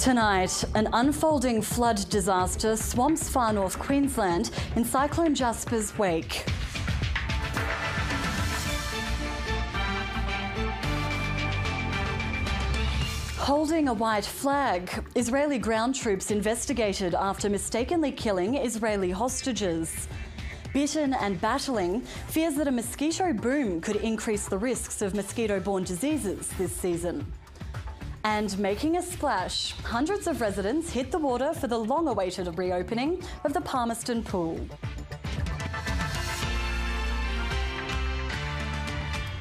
Tonight, an unfolding flood disaster swamps far north Queensland in Cyclone Jasper's wake. Holding a white flag, Israeli ground troops investigated after mistakenly killing Israeli hostages. Bitten and battling, fears that a mosquito boom could increase the risks of mosquito-borne diseases this season. And making a splash, hundreds of residents hit the water for the long-awaited reopening of the Palmerston Pool.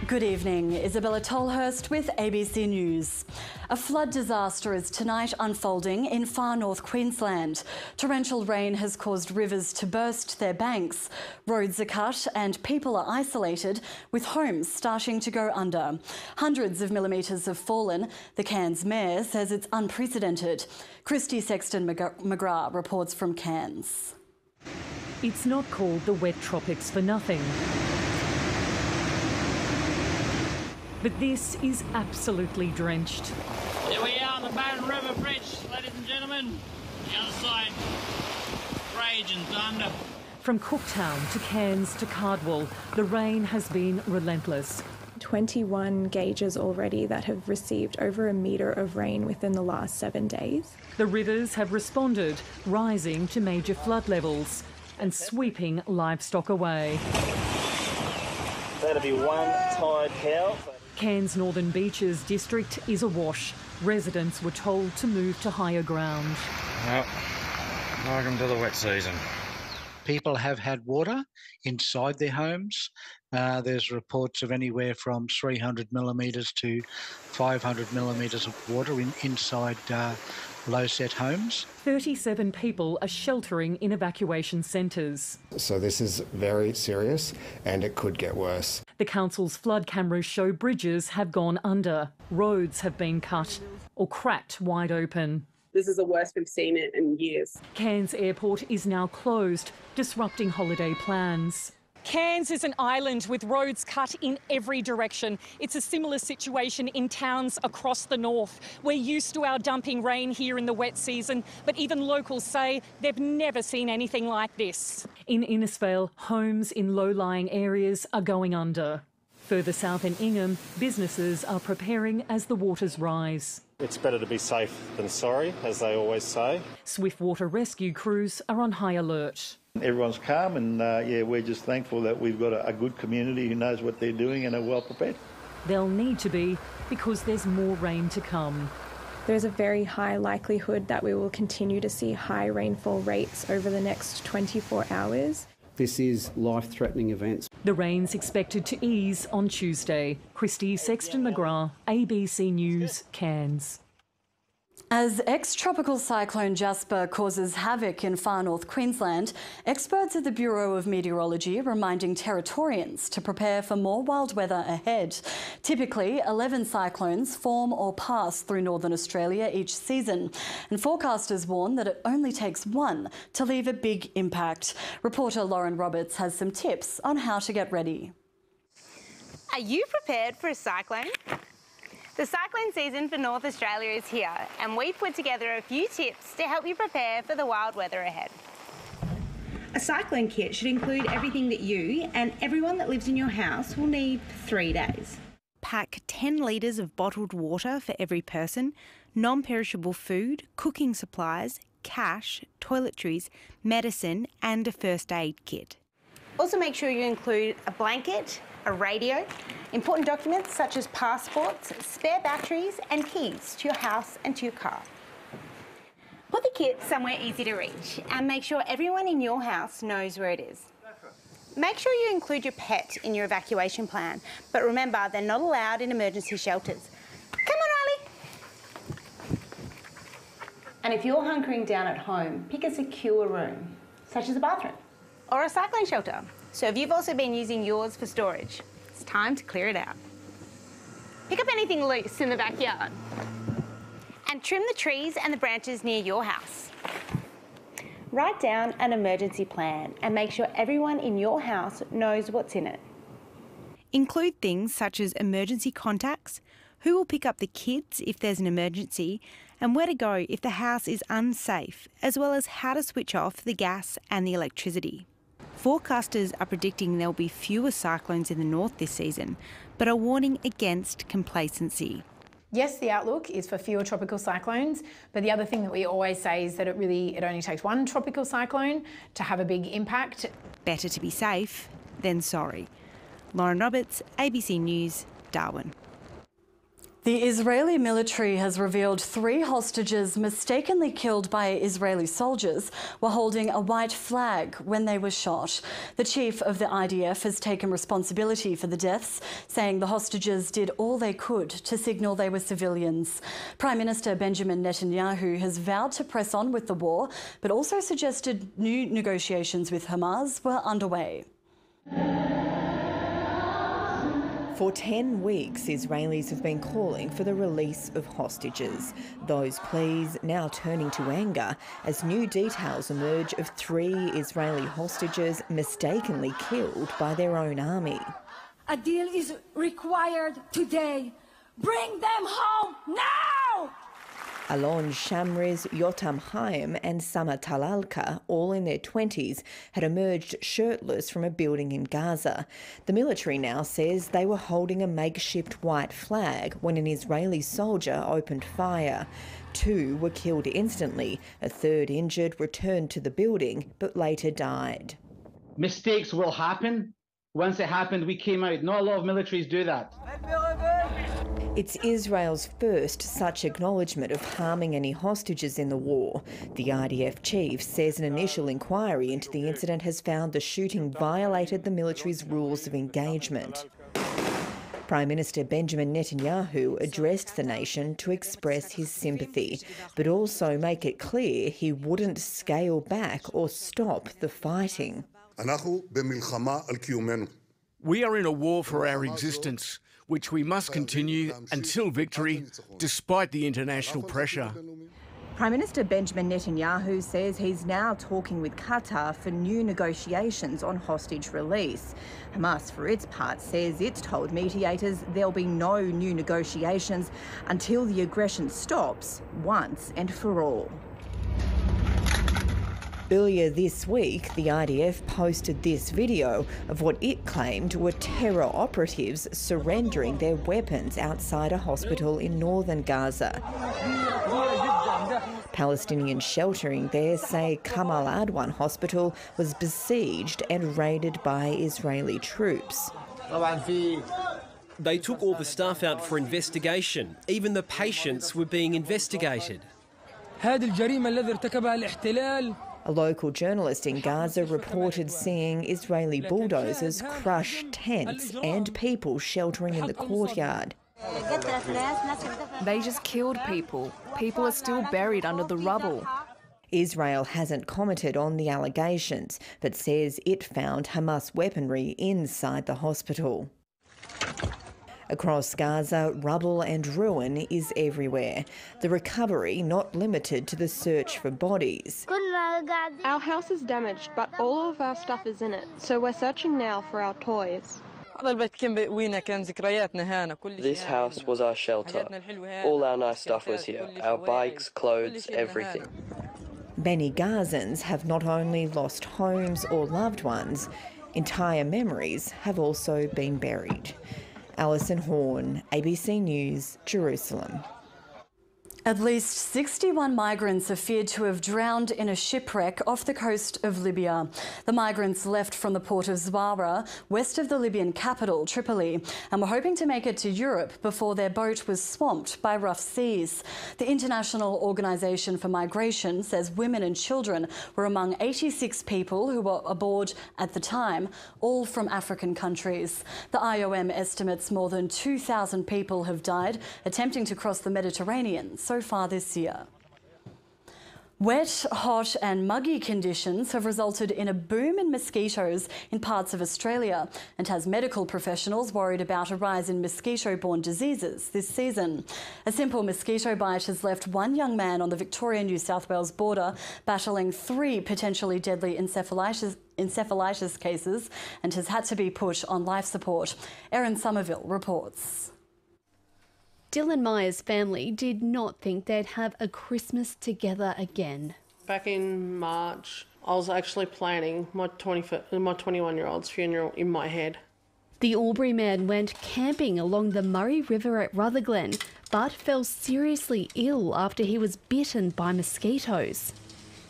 Good evening, Isabella Tolhurst with ABC News. A flood disaster is tonight unfolding in far north Queensland. Torrential rain has caused rivers to burst their banks. Roads are cut and people are isolated, with homes starting to go under. Hundreds of millimetres have fallen. The Cairns Mayor says it's unprecedented. Christy Sexton-McGrath reports from Cairns. It's not called the wet tropics for nothing. But this is absolutely drenched. Here we are on the Barron River Bridge, ladies and gentlemen. The other side, raging thunder. From Cooktown to Cairns to Cardwell, the rain has been relentless. 21 gauges already that have received over a metre of rain within the last 7 days. The rivers have responded, rising to major flood levels and sweeping livestock away. That'll be one tired cow. Cairns Northern Beaches district is awash. Residents were told to move to higher ground. Well, welcome to the wet season. People have had water inside their homes. There's reports of anywhere from 300 millimetres to 500 millimetres of water inside low-set homes. 37 people are sheltering in evacuation centres. So this is very serious and it could get worse. The council's flood cameras show bridges have gone under, roads have been cut or cracked wide open. This is the worst we've seen it in years. Cairns Airport is now closed, disrupting holiday plans. Cairns is an island with roads cut in every direction. It's a similar situation in towns across the north. We're used to our dumping rain here in the wet season, but even locals say they've never seen anything like this. In Innisfail, homes in low-lying areas are going under. Further south in Ingham, businesses are preparing as the waters rise. It's better to be safe than sorry, as they always say. Swiftwater rescue crews are on high alert. Everyone's calm and, we're just thankful that we've got a good community who knows what they're doing and are well prepared. They'll need to be because there's more rain to come. There's a very high likelihood that we will continue to see high rainfall rates over the next 24 hours. This is life-threatening events. The rain's expected to ease on Tuesday. Christy Sexton-McGrath, ABC News, Cairns. As ex-tropical cyclone Jasper causes havoc in far north Queensland, experts at the Bureau of Meteorology are reminding Territorians to prepare for more wild weather ahead. Typically, 11 cyclones form or pass through northern Australia each season, and forecasters warn that it only takes one to leave a big impact. Reporter Lauren Roberts has some tips on how to get ready. Are you prepared for a cyclone? The cyclone season for North Australia is here, and we've put together a few tips to help you prepare for the wild weather ahead. A cyclone kit should include everything that you and everyone that lives in your house will need for 3 days. Pack 10 litres of bottled water for every person, non-perishable food, cooking supplies, cash, toiletries, medicine and a first aid kit. Also make sure you include a blanket, a radio, important documents such as passports, spare batteries and keys to your house and to your car. Put the kit somewhere easy to reach and make sure everyone in your house knows where it is. Make sure you include your pet in your evacuation plan, but remember they're not allowed in emergency shelters. Come on, Riley! And if you're hunkering down at home, pick a secure room, such as a bathroom or a cyclone shelter. So if you've also been using yours for storage, it's time to clear it out. Pick up anything loose in the backyard and trim the trees and the branches near your house. Write down an emergency plan and make sure everyone in your house knows what's in it. include things such as emergency contacts, who will pick up the kids if there's an emergency, and where to go if the house is unsafe, as well as how to switch off the gas and the electricity. Forecasters are predicting there'll be fewer cyclones in the north this season, but are warning against complacency. Yes, the outlook is for fewer tropical cyclones, but the other thing that we always say is that it only takes one tropical cyclone to have a big impact. Better to be safe than sorry. Lauren Roberts, ABC News, Darwin. The Israeli military has revealed 3 hostages mistakenly killed by Israeli soldiers were holding a white flag when they were shot. The chief of the IDF has taken responsibility for the deaths, saying the hostages did all they could to signal they were civilians. Prime Minister Benjamin Netanyahu has vowed to press on with the war, but also suggested new negotiations with Hamas were underway. For 10 weeks, Israelis have been calling for the release of hostages. Those pleas now turning to anger as new details emerge of 3 Israeli hostages mistakenly killed by their own army. A deal is required today. Bring them home now! Alon Shamriz, Yotam Haim and Sama Talalka, all in their 20s, had emerged shirtless from a building in Gaza. The military now says they were holding a makeshift white flag when an Israeli soldier opened fire. 2 were killed instantly. A 3rd injured returned to the building but later died. Mistakes will happen. Once it happened, we came out. Not a lot of militaries do that. It's Israel's first such acknowledgement of harming any hostages in the war. The IDF chief says an initial inquiry into the incident has found the shooting violated the military's rules of engagement. Prime Minister Benjamin Netanyahu addressed the nation to express his sympathy, but also make it clear he wouldn't scale back or stop the fighting. We are in a war for our existence, which we must continue until victory, despite the international pressure. Prime Minister Benjamin Netanyahu says he's now talking with Qatar for new negotiations on hostage release. Hamas, for its part, says it's told mediators there'll be no new negotiations until the aggression stops once and for all. Earlier this week, the IDF posted this video of what it claimed were terror operatives surrendering their weapons outside a hospital in northern Gaza. Palestinians sheltering there say Kamal Adwan Hospital was besieged and raided by Israeli troops. They took all the staff out for investigation. Even the patients were being investigated. A local journalist in Gaza reported seeing Israeli bulldozers crush tents and people sheltering in the courtyard. They just killed people. People are still buried under the rubble. Israel hasn't commented on the allegations, but says it found Hamas weaponry inside the hospital. Across Gaza, rubble and ruin is everywhere. The recovery not limited to the search for bodies. Our house is damaged, but all of our stuff is in it, so we're searching now for our toys. This house was our shelter. All our nice stuff was here. Our bikes, clothes, everything. Many Gazans have not only lost homes or loved ones, entire memories have also been buried. Alison Horn, ABC News, Jerusalem. At least 61 migrants are feared to have drowned in a shipwreck off the coast of Libya. The migrants left from the port of Zwara, west of the Libyan capital, Tripoli, and were hoping to make it to Europe before their boat was swamped by rough seas. The International Organisation for Migration says women and children were among 86 people who were aboard at the time, all from African countries. The IOM estimates more than 2,000 people have died attempting to cross the Mediterranean so far this year. Wet, hot and muggy conditions have resulted in a boom in mosquitoes in parts of Australia and has medical professionals worried about a rise in mosquito-borne diseases this season. A simple mosquito bite has left one young man on the Victoria-New South Wales border battling 3 potentially deadly encephalitis cases and has had to be put on life support. Erin Somerville reports. Dylan Meyer's family did not think they'd have a Christmas together again. Back in March, I was actually planning my 21-year-old's funeral in my head. The Albury man went camping along the Murray River at Rutherglen, but fell seriously ill after he was bitten by mosquitoes.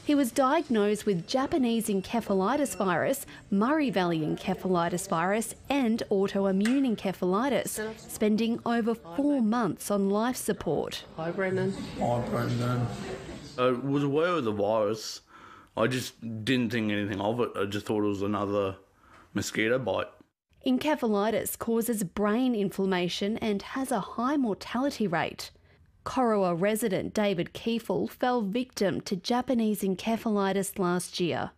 He was diagnosed with Japanese encephalitis virus, Murray Valley encephalitis virus and autoimmune encephalitis, spending over 4 months on life support. Hi, Brendan. Hi, Brendan. I was aware of the virus. I just didn't think anything of it. I just thought it was another mosquito bite. Encephalitis causes brain inflammation and has a high mortality rate. Corowa resident David Kiefel fell victim to Japanese encephalitis last year.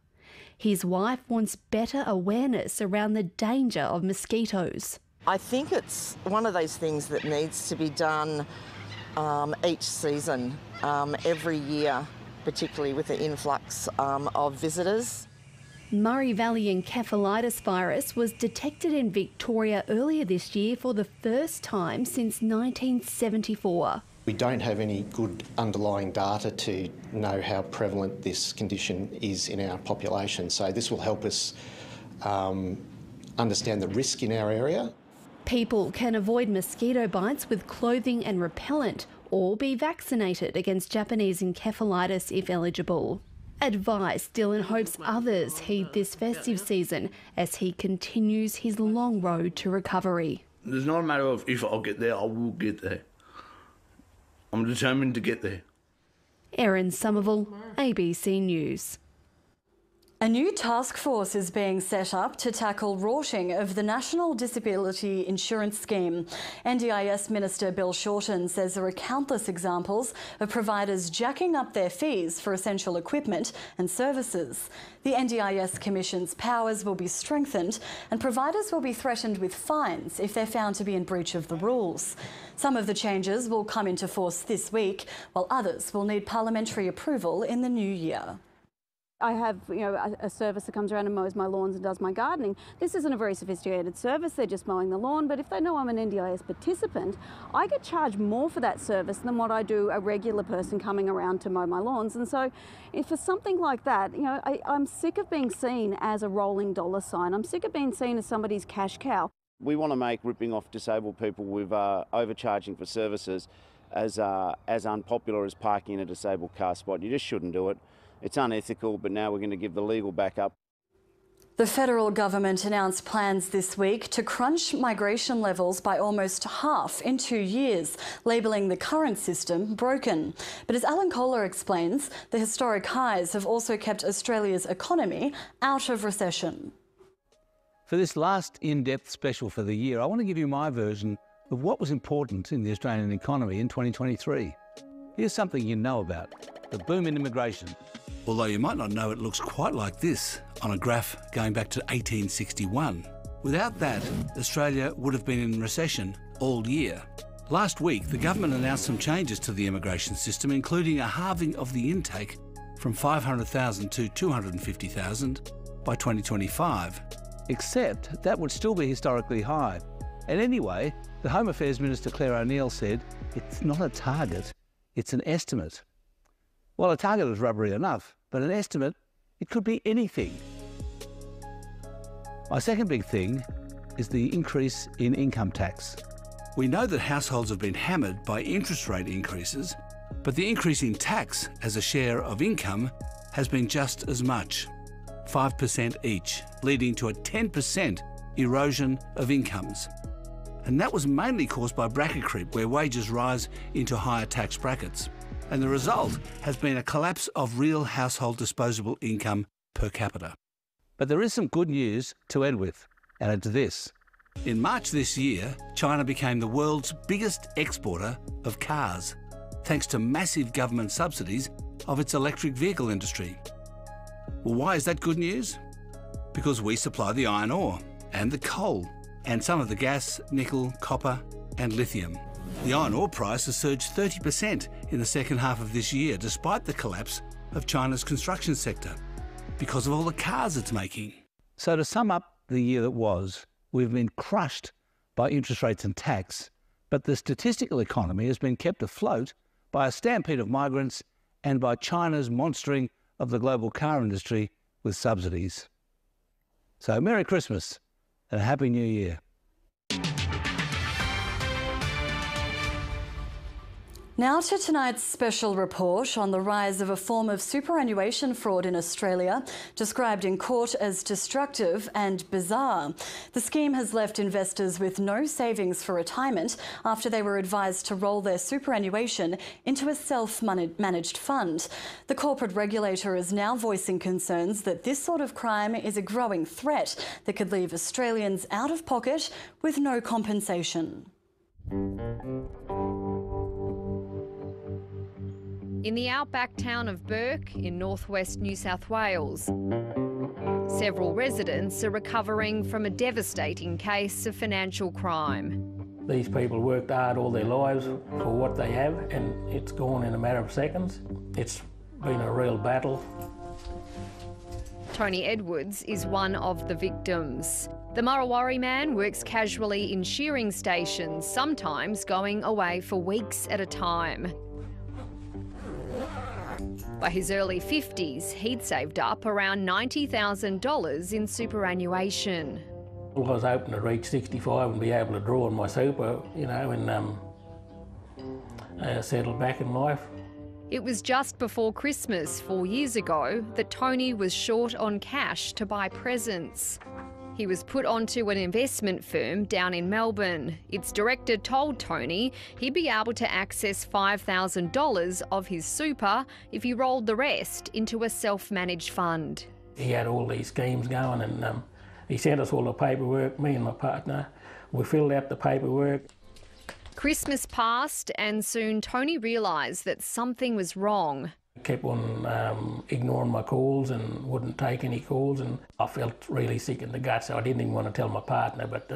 His wife wants better awareness around the danger of mosquitoes. I think it's one of those things that needs to be done each season, every year, particularly with the influx of visitors. Murray Valley encephalitis virus was detected in Victoria earlier this year for the first time since 1974. We don't have any good underlying data to know how prevalent this condition is in our population, so this will help us understand the risk in our area. People can avoid mosquito bites with clothing and repellent or be vaccinated against Japanese encephalitis if eligible. Advice Dylan hopes others heed this festive season as he continues his long road to recovery. It's not a matter of if I'll get there, I will get there. I'm determined to get there. Erin Somerville, ABC News. A new task force is being set up to tackle rorting of the National Disability Insurance Scheme. NDIS Minister Bill Shorten says there are countless examples of providers jacking up their fees for essential equipment and services. The NDIS Commission's powers will be strengthened and providers will be threatened with fines if they're found to be in breach of the rules. Some of the changes will come into force this week, while others will need parliamentary approval in the new year. I have, a service that comes around and mows my lawns and does my gardening. This isn't a very sophisticated service, they're just mowing the lawn, but if they know I'm an NDIS participant, I get charged more for that service than what I do a regular person coming around to mow my lawns. And so for something like that, I'm sick of being seen as a rolling dollar sign. I'm sick of being seen as somebody's cash cow. We want to make ripping off disabled people with overcharging for services as unpopular as parking in a disabled car spot. You just shouldn't do it. It's unethical, but now we're going to give the legal backup. The federal government announced plans this week to crunch migration levels by almost half in 2 years, labelling the current system broken. But as Alan Kohler explains, the historic highs have also kept Australia's economy out of recession. For this last in-depth special for the year, I want to give you my version of what was important in the Australian economy in 2023. Here's something you know about: the boom in immigration. Although you might not know, it looks quite like this on a graph going back to 1861. Without that, Australia would have been in recession all year. Last week, the government announced some changes to the immigration system, including a halving of the intake from 500,000 to 250,000 by 2025. Except that would still be historically high. And anyway, the Home Affairs Minister Claire O'Neill said it's not a target, it's an estimate. Well, a target is rubbery enough, but an estimate, it could be anything. My second big thing is the increase in income tax. We know that households have been hammered by interest rate increases, but the increase in tax as a share of income has been just as much, 5% each, leading to a 10% erosion of incomes. And that was mainly caused by bracket creep, where wages rise into higher tax brackets. And the result has been a collapse of real household disposable income per capita. But there is some good news to end with, and it's this. In March this year, China became the world's biggest exporter of cars, thanks to massive government subsidies of its electric vehicle industry. Well, why is that good news? Because we supply the iron ore and the coal and some of the gas, nickel, copper and lithium. The iron ore price has surged 30% in the second half of this year, despite the collapse of China's construction sector, because of all the cars it's making. So to sum up the year that was, we've been crushed by interest rates and tax, but the statistical economy has been kept afloat by a stampede of migrants and by China's monstering of the global car industry with subsidies. So Merry Christmas and a Happy New Year. Now to tonight's special report on the rise of a form of superannuation fraud in Australia, described in court as destructive and bizarre. The scheme has left investors with no savings for retirement after they were advised to roll their superannuation into a self-managed fund. The corporate regulator is now voicing concerns that this sort of crime is a growing threat that could leave Australians out of pocket with no compensation. In the outback town of Burke in northwest New South Wales, several residents are recovering from a devastating case of financial crime. These people worked hard all their lives for what they have, and it's gone in a matter of seconds. It's been a real battle. Tony Edwards is one of the victims. The Murrawarri man works casually in shearing stations, sometimes going away for weeks at a time. By his early 50s, he'd saved up around $90,000 in superannuation. Well, I was hoping to reach 65 and be able to draw on my super, you know, and settle back in life. It was just before Christmas 4 years ago that Tony was short on cash to buy presents. He was put onto an investment firm down in Melbourne. Its director told Tony he'd be able to access $5,000 of his super if he rolled the rest into a self-managed fund. He had all these schemes going, and he sent us all the paperwork, me and my partner. We filled out the paperwork. Christmas passed and soon Tony realised that something was wrong. Kept on ignoring my calls and wouldn't take any calls, and I felt really sick in the gut, so I didn't even want to tell my partner, but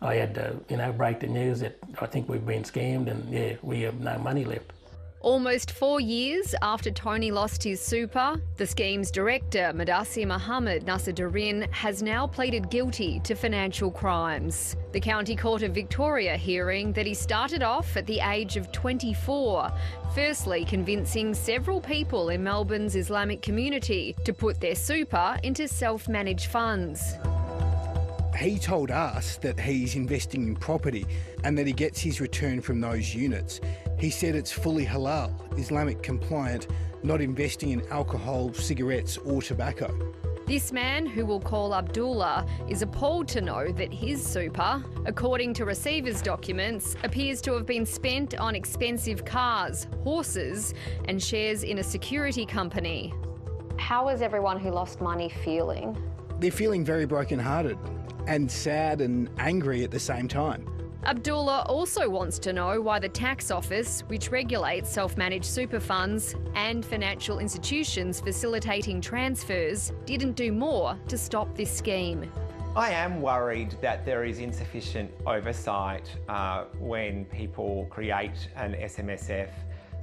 I had to, you know, break the news that I think we've been scammed and, yeah, we have no money left. Almost 4 years after Tony lost his super, the scheme's director, Mudassir Mohammed Nasser-Darin, has now pleaded guilty to financial crimes. The County Court of Victoria hearing that he started off at the age of 24, firstly convincing several people in Melbourne's Islamic community to put their super into self-managed funds. He told us that he's investing in property and that he gets his return from those units. He said it's fully halal, Islamic compliant, not investing in alcohol, cigarettes or tobacco. This man, who we'll call Abdullah, is appalled to know that his super, according to receiver's documents, appears to have been spent on expensive cars, horses and shares in a security company. How is everyone who lost money feeling? They're feeling very brokenhearted and sad and angry at the same time. Abdullah also wants to know why the tax office, which regulates self-managed super funds and financial institutions facilitating transfers, didn't do more to stop this scheme. I am worried that there is insufficient oversight when people create an SMSF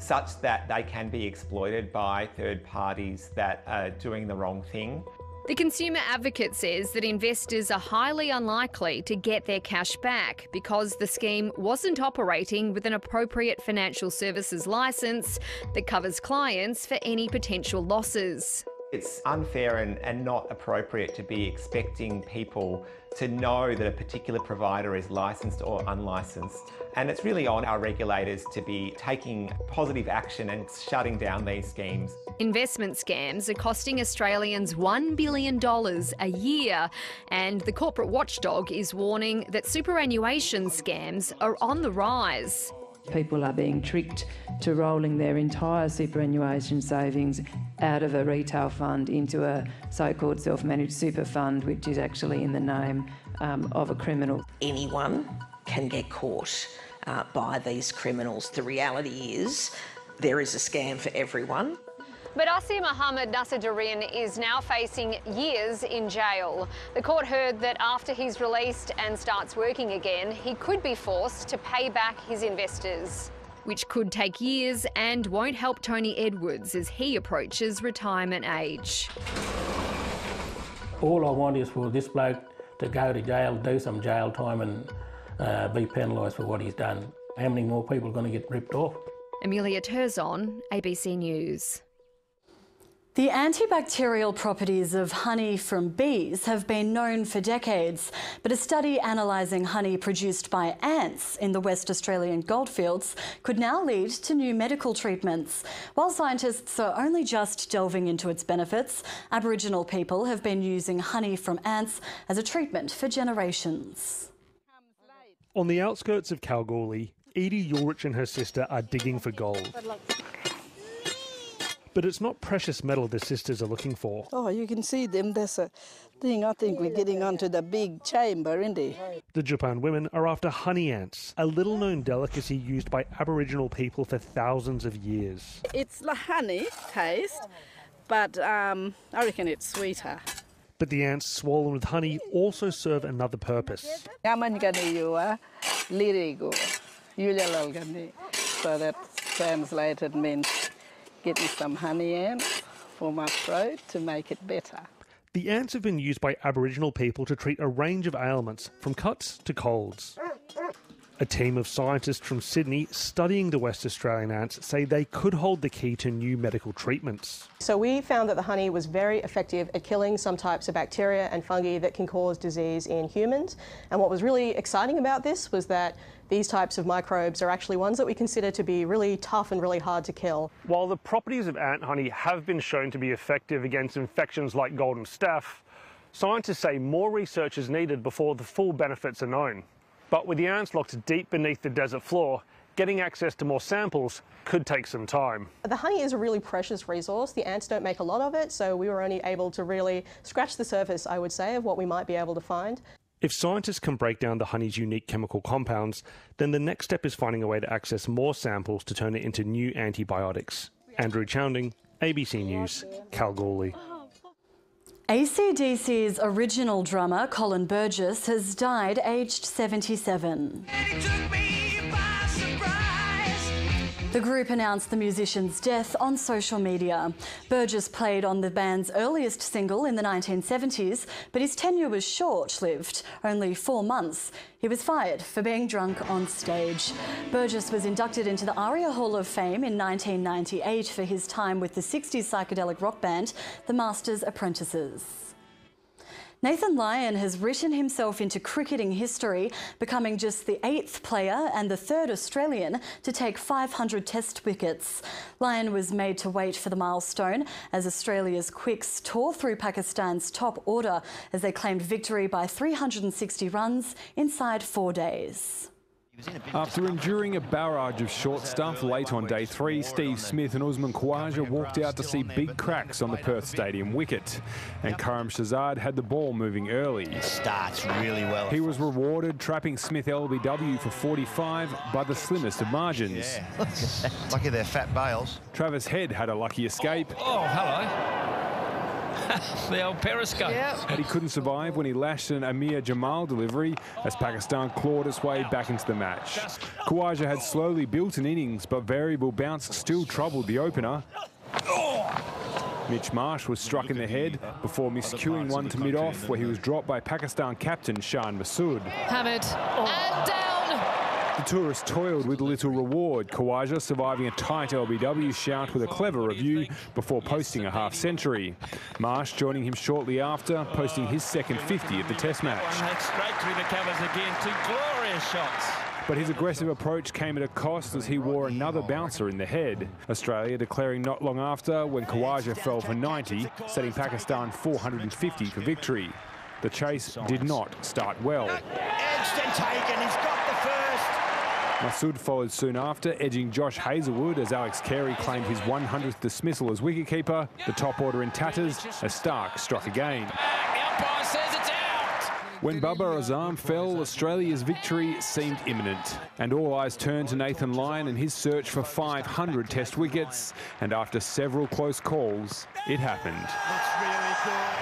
such that they can be exploited by third parties that are doing the wrong thing. The Consumer Advocate says that investors are highly unlikely to get their cash back because the scheme wasn't operating with an appropriate financial services licence that covers clients for any potential losses. It's unfair and not appropriate to be expecting people to know that a particular provider is licensed or unlicensed. And it's really on our regulators to be taking positive action and shutting down these schemes. Investment scams are costing Australians $1 billion a year, and the corporate watchdog is warning that superannuation scams are on the rise. People are being tricked to rolling their entire superannuation savings out of a retail fund into a so-called self-managed super fund, which is actually in the name of a criminal. Anyone can get caught by these criminals. The reality is there is a scam for everyone. Madassi Mohammed Nasser is now facing years in jail. The court heard that after he's released and starts working again, he could be forced to pay back his investors, which could take years and won't help Tony Edwards as he approaches retirement age. All I want is for this bloke to go to jail, do some jail time and be penalised for what he's done. How many more people are going to get ripped off? Amelia Terzon, ABC News. The antibacterial properties of honey from bees have been known for decades, but a study analysing honey produced by ants in the West Australian goldfields could now lead to new medical treatments. While scientists are only just delving into its benefits, Aboriginal people have been using honey from ants as a treatment for generations. On the outskirts of Kalgoorlie, Edie Ulrich and her sister are digging for gold. But it's not precious metal the sisters are looking for. Oh, you can see them. There's a thing. I think we're getting onto the big chamber, isn't it? The Japan women are after honey ants, a little-known delicacy used by Aboriginal people for thousands of years. It's like honey taste, but I reckon it's sweeter. But the ants swollen with honey also serve another purpose. So that translated means getting some honey ants for my throat to make it better. The ants have been used by Aboriginal people to treat a range of ailments, from cuts to colds. A team of scientists from Sydney studying the West Australian ants say they could hold the key to new medical treatments. So we found that the honey was very effective at killing some types of bacteria and fungi that can cause disease in humans. And what was really exciting about this was that these types of microbes are actually ones that we consider to be really tough and really hard to kill. While the properties of ant honey have been shown to be effective against infections like golden staph, scientists say more research is needed before the full benefits are known. But with the ants locked deep beneath the desert floor, getting access to more samples could take some time. The honey is a really precious resource. The ants don't make a lot of it, so we were only able to really scratch the surface, I would say, of what we might be able to find. If scientists can break down the honey's unique chemical compounds, then the next step is finding a way to access more samples to turn it into new antibiotics. Andrew Chounding, ABC News, Kalgoorlie. AC/DC's original drummer, Colin Burgess, has died aged 77. The group announced the musician's death on social media. Burgess played on the band's earliest single in the 1970s, but his tenure was short-lived, only 4 months. He was fired for being drunk on stage. Burgess was inducted into the ARIA Hall of Fame in 1998 for his time with the 60s psychedelic rock band, The Masters Apprentices. Nathan Lyon has written himself into cricketing history, becoming just the 8th player and the 3rd Australian to take 500 test wickets. Lyon was made to wait for the milestone as Australia's quicks tore through Pakistan's top order as they claimed victory by 360 runs inside 4 days. After enduring a barrage of short stuff late on day 3, Steve Smith and Usman Khawaja walked out to see big cracks on the Perth Stadium wicket. And Karim Shahzad had the ball moving early. It starts really well. He was rewarded, trapping Smith LBW for 45 by the slimmest of margins. Yeah. Lucky they're fat bales. Travis Head had a lucky escape. Oh, hello. The old periscope. Yep. But he couldn't survive when he lashed an Amir Jamal delivery as Pakistan clawed its way back into the match. Khawaja had slowly built an innings, but variable bounce still troubled the opener. Mitch Marsh was struck in the head before miscuing one to mid-off, where he was dropped by Pakistan captain Shan Masood. Hamid and down. The tourist toiled with little reward, Khawaja surviving a tight LBW shout with a clever review before posting a half-century. Marsh joining him shortly after, posting his second 50 at the Test match. Straight through the covers again, 2 glorious shots. But his aggressive approach came at a cost as he wore another bouncer in the head. Australia declaring not long after when Khawaja fell for 90, setting Pakistan 450 for victory. The chase did not start well. Edged and taken, he's got the first. Masood followed soon after, edging Josh Hazlewood as Alex Carey claimed his 100th dismissal as wicketkeeper. The top order in tatters as Stark struck again. The umpire says it's out. When Bubba Azam fell, Australia's victory seemed imminent. And all eyes turned to Nathan Lyon and his search for 500 Test wickets. And after several close calls, it happened. Looks really good.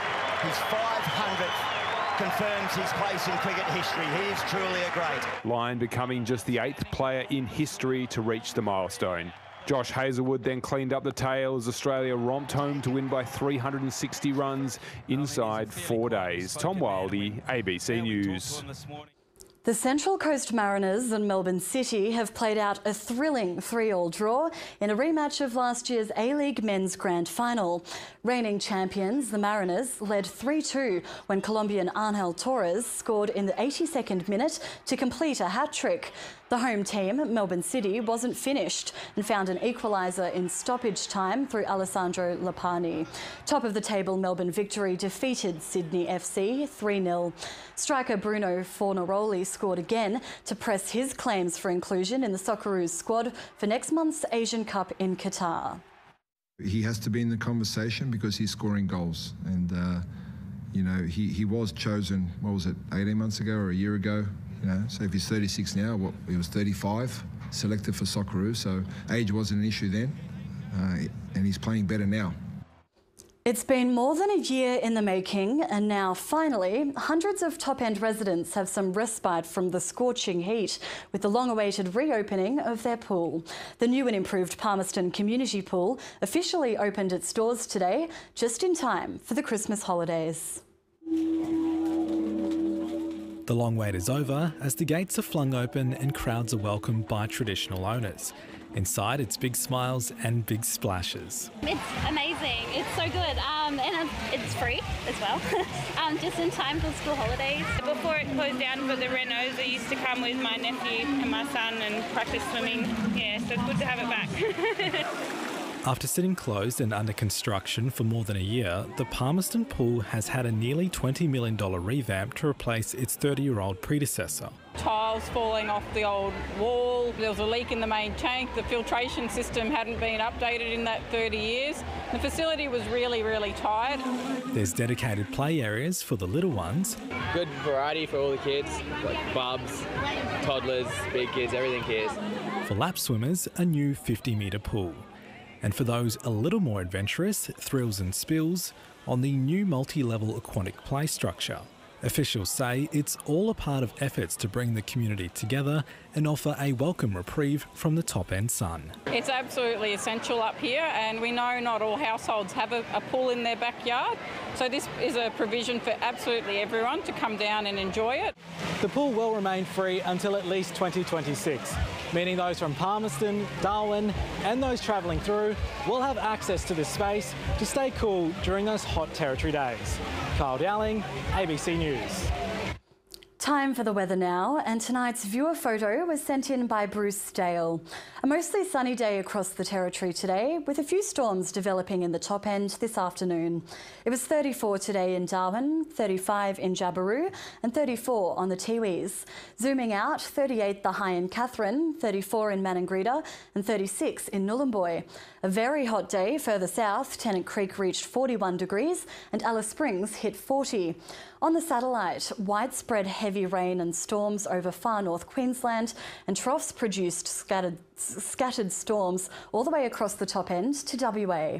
His 500th confirms his place in cricket history. He is truly a great. Lyon becoming just the 8th player in history to reach the milestone. Josh Hazlewood then cleaned up the tail as Australia romped home to win by 360 runs inside 4 days. Tom Wildey, ABC News. The Central Coast Mariners and Melbourne City have played out a thrilling 3-3 draw in a rematch of last year's A-League Men's Grand Final. Reigning champions, the Mariners, led 3-2 when Colombian Angel Torres scored in the 82nd minute to complete a hat-trick. The home team, Melbourne City, wasn't finished and found an equaliser in stoppage time through Alessandro Lapani. Top of the table Melbourne Victory defeated Sydney FC 3-0. Striker Bruno Fornaroli scored again to press his claims for inclusion in the Socceroos squad for next month's Asian Cup in Qatar. He has to be in the conversation because he's scoring goals. And, you know, he was chosen, what was it, 18 months ago or a year ago? You know, so if he's 36 now, he was 35, selected for Socceroos, so age wasn't an issue then, and he's playing better now. It's been more than a year in the making, and now finally, hundreds of top-end residents have some respite from the scorching heat with the long-awaited reopening of their pool. The new and improved Palmerston Community Pool officially opened its doors today, just in time for the Christmas holidays. The long wait is over as the gates are flung open and crowds are welcomed by traditional owners. Inside, it's big smiles and big splashes. It's amazing. It's so good. And it's free as well. Just in time for school holidays. Before it closed down for the renos, I used to come with my nephew and my son and practice swimming. Yeah, so it's good to have it back. After sitting closed and under construction for more than a year, the Palmerston Pool has had a nearly $20 million revamp to replace its 30-year-old predecessor. Tiles falling off the old wall, there was a leak in the main tank, the filtration system hadn't been updated in that 30 years. The facility was really, really tired. There's dedicated play areas for the little ones. Good variety for all the kids, like bubs, toddlers, big kids, everything here. For lap swimmers, a new 50-metre pool. And for those a little more adventurous, thrills and spills on the new multi-level aquatic play structure. Officials say it's all a part of efforts to bring the community together and offer a welcome reprieve from the top-end sun. It's absolutely essential up here, and we know not all households have a pool in their backyard, so this is a provision for absolutely everyone to come down and enjoy it. The pool will remain free until at least 2026, meaning those from Palmerston, Darwin and those travelling through will have access to this space to stay cool during those hot Territory days. Kyle Dowling, ABC News. Time for the weather now, and tonight's viewer photo was sent in by Bruce Dale. A mostly sunny day across the Territory today, with a few storms developing in the top end this afternoon. It was 34 today in Darwin, 35 in Jabiru and 34 on the Tiwis. Zooming out, 38 the high in Katherine, 34 in Maningrida and 36 in Nhulunbuy. A very hot day further south, Tennant Creek reached 41 degrees and Alice Springs hit 40. On the satellite, widespread heavy rain and storms over far north Queensland, and troughs produced scattered storms all the way across the top end to WA.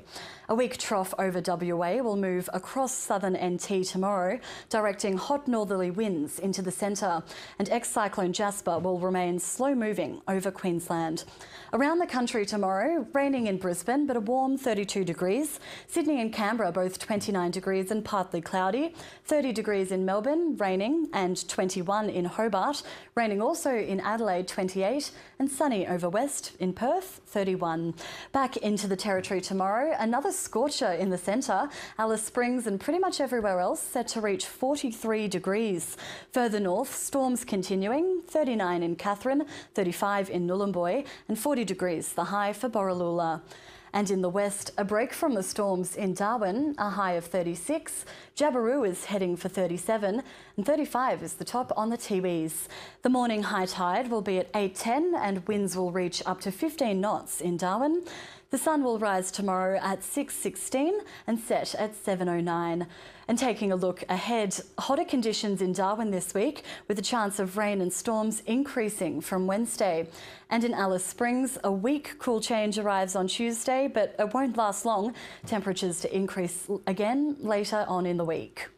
A weak trough over WA will move across southern NT tomorrow, directing hot northerly winds into the centre, and ex-cyclone Jasper will remain slow-moving over Queensland. Around the country tomorrow, raining in Brisbane, but a warm 32 degrees. Sydney and Canberra both 29 degrees and partly cloudy. 30 degrees in Melbourne, raining, and 21 in Hobart. Raining also in Adelaide, 28, and sunny over west in Perth, 31. Back into the Territory tomorrow, another scorcher in the centre. Alice Springs and pretty much everywhere else set to reach 43 degrees. Further north, storms continuing, 39 in Katherine, 35 in Nhulunbuy, and 40 degrees, the high for Borroloola. And in the west, a break from the storms in Darwin, a high of 36. Jabiru is heading for 37 and 35 is the top on the Tiwis. The morning high tide will be at 8:10 and winds will reach up to 15 knots in Darwin. The sun will rise tomorrow at 6:16 and set at 7:09. And taking a look ahead, hotter conditions in Darwin this week with a chance of rain and storms increasing from Wednesday. And in Alice Springs, a weak cool change arrives on Tuesday, but it won't last long. Temperatures to increase again later on in the week.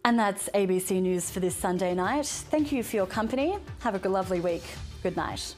And that's ABC News for this Sunday night. Thank you for your company. Have a lovely week. Good night.